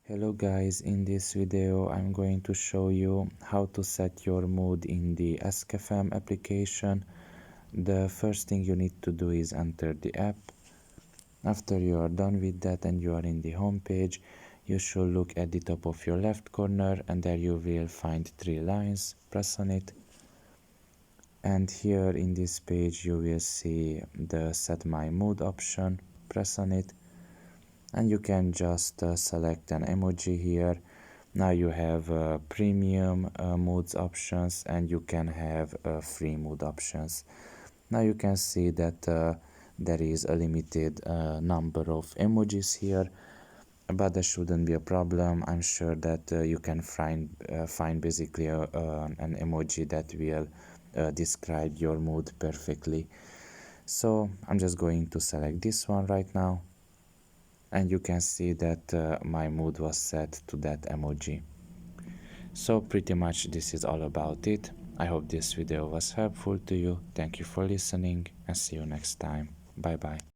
Hello guys, in this video I'm going to show you how to set your mood in the Ask.fm application. The first thing you need to do is enter the app. After you are done with that and you are in the home page, you should look at the top of your left corner and there you will find 3 lines. Press on it. And here in this page you will see the set my mood option. Press on it. And you can just select an emoji here. Now you have premium moods options and you can have free mood options. Now you can see that there is a limited number of emojis here, but that shouldn't be a problem. I'm sure that you can find basically an emoji that will describe your mood perfectly. So I'm just going to select this one right now. And you can see that my mood was set to that emoji. So pretty much this is all about it. I hope this video was helpful to you. Thank you for listening and see you next time. Bye bye.